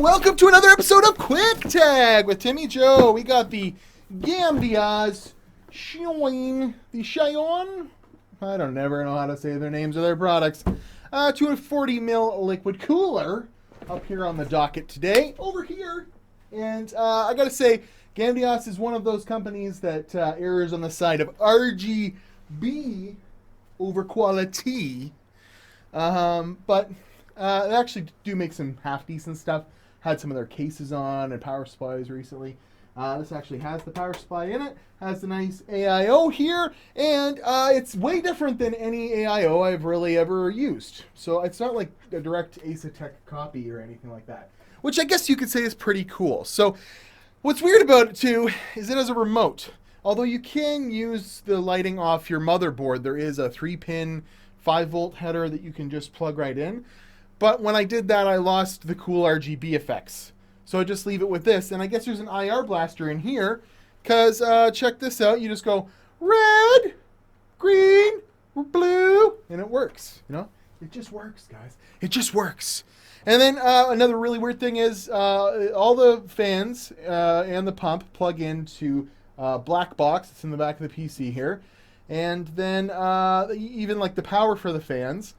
welcome to another episode of Quick Tag with Timmy Joe. We got the Gamdias Chione, I don't never know how to say their names or their products. 240 ml liquid cooler up here on the docket today. Over here, and I gotta say, Gamdias is one of those companies that errs on the side of RGB over quality. But they actually do make some half decent stuff. Had some of their cases on and power supplies recently. This actually has the power supply in it. Has the nice AIO here, and it's way different than any AIO I've really ever used. So it's not like a direct Asetek copy or anything like that, which I guess you could say is pretty cool. So what's weird about it too is it has a remote. Although you can use the lighting off your motherboard, there is a 3-pin 5-volt header that you can just plug right in. But when I did that, I lost the cool RGB effects. So I just leave it with this. And I guess there's an IR blaster in here. Because check this out. You just go red, green, blue. And it works. You know, it just works, guys. It just works. And then another really weird thing is all the fans and the pump plug into black box. It's in the back of the PC here. And then even like the power for the fans.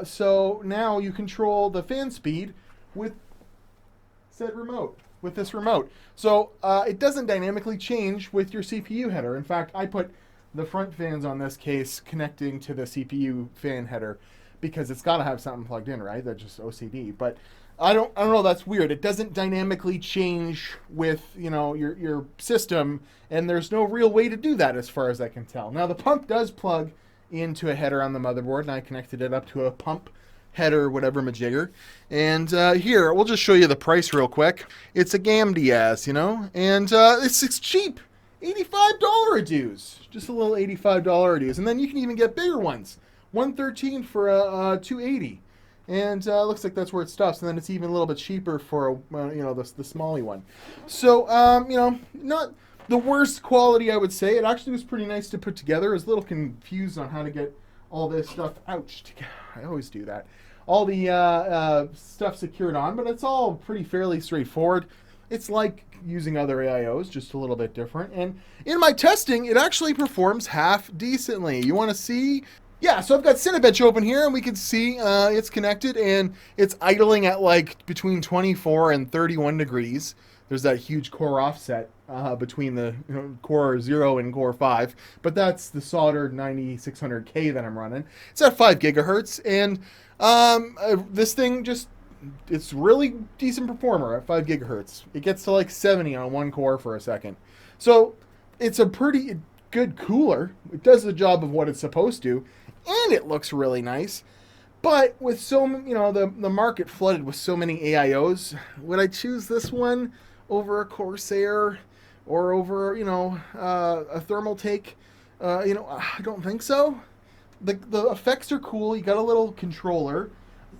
So now you control the fan speed with said remote, with this remote. So it doesn't dynamically change with your CPU header. In fact, I put the front fans on this case connecting to the CPU fan header because it's got to have something plugged in, right? That's just OCD. But I don't know. That's weird. It doesn't dynamically change with, you know, your system, and there's no real way to do that as far as I can tell. Now the pump does plug into a header on the motherboard, and I connected it up to a pump header, whatever majigger. And here, we'll just show you the price real quick. It's a Gamdias, you know, and it's cheap. $85 a dues. Just a little $85 a dues. And then you can even get bigger ones. $113 for a 280. And looks like that's where it stops. And then it's even a little bit cheaper for, you know, the smally one. So, you know, not the worst quality, I would say. It actually was pretty nice to put together. I was a little confused on how to get all this stuff, ouch, I always do that, all the stuff secured on, but it's all pretty fairly straightforward. It's like using other AIOs, just a little bit different. And in my testing, it actually performs half decently. You want to see? Yeah, so I've got Cinebench open here, and we can see it's connected, and it's idling at like between 24 and 31 degrees. There's that huge core offset between the core 0 and core 5, but that's the soldered 9600K that I'm running. It's at 5 gigahertz, and this thing it's really decent performer at 5 gigahertz. It gets to like 70 on one core for a second. So it's a pretty good cooler. It does the job of what it's supposed to, and it looks really nice. But with so many, the market flooded with so many AIOs, would I choose this one over a Corsair or over, a thermal take? I don't think so. The effects are cool. You got a little controller,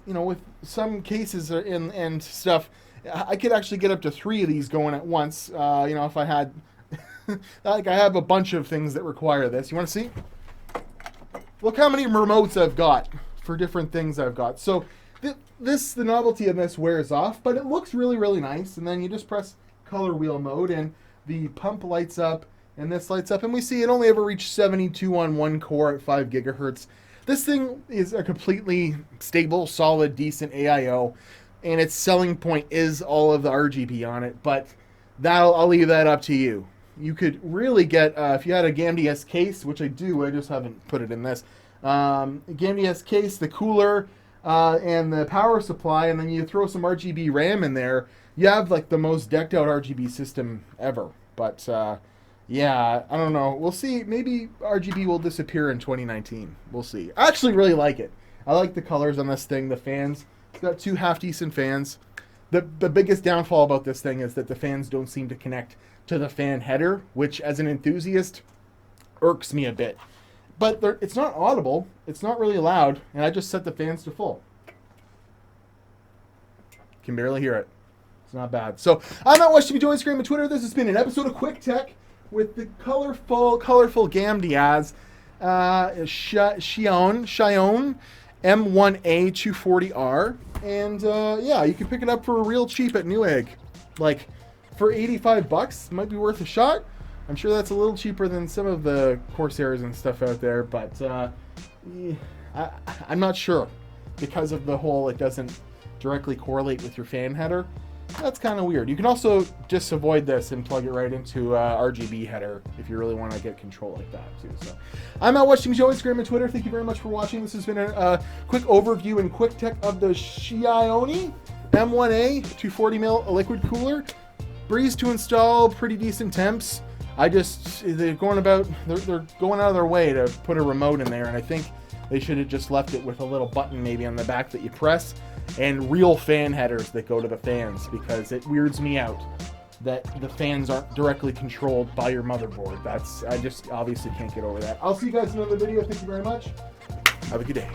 with some cases and stuff. I could actually get up to 3 of these going at once. If I had, like I have a bunch of things that require this. You want to see? Look how many remotes I've got for different things I've got. So the novelty of this wears off, but it looks really, really nice. And then you just press color wheel mode, and the pump lights up, and this lights up, and we see it only ever reached 72 on one core at 5 gigahertz. This thing is a completely stable, solid, decent AIO, and its selling point is all of the RGB on it, but I'll leave that up to you. You could really get, if you had a Gamdias case, which I do, I just haven't put it in this, Gamdias case, the cooler, and the power supply, and then you throw some RGB RAM in there, you have like the most decked out RGB system ever. But yeah, I don't know. We'll see. Maybe RGB will disappear in 2019. We'll see. I actually really like it. I like the colors on this thing. The fans. It's got 2 half decent fans. The biggest downfall about this thing is that the fans don't seem to connect to the fan header, which as an enthusiast irks me a bit. But it's not audible. It's not really loud, and I just set the fans to full. Can barely hear it. It's not bad. So I'm not watching me on Instagram and Twitter. This has been an episode of Quick Tech with the colorful Gamdias Chione M1A240R. And yeah, you can pick it up for real cheap at Newegg. Like for 85 bucks, might be worth a shot. I'm sure that's a little cheaper than some of the Corsairs and stuff out there, but I'm not sure because of the whole it doesn't directly correlate with your fan header. That's kind of weird. You can also just avoid this and plug it right into RGB header if you really want to get control like that too. So I'm out watching Joe, Instagram and Twitter. Thank you very much for watching. This has been a quick overview and quick tech of the Chione M1A 240mm liquid cooler. Breeze to install, pretty decent temps. They're going out of their way to put a remote in there, and I think they should have just left it with a little button maybe on the back that you press, and real fan headers that go to the fans, because it weirds me out that the fans aren't directly controlled by your motherboard. I just obviously can't get over that. I'll see you guys in another video. Thank you very much. Have a good day.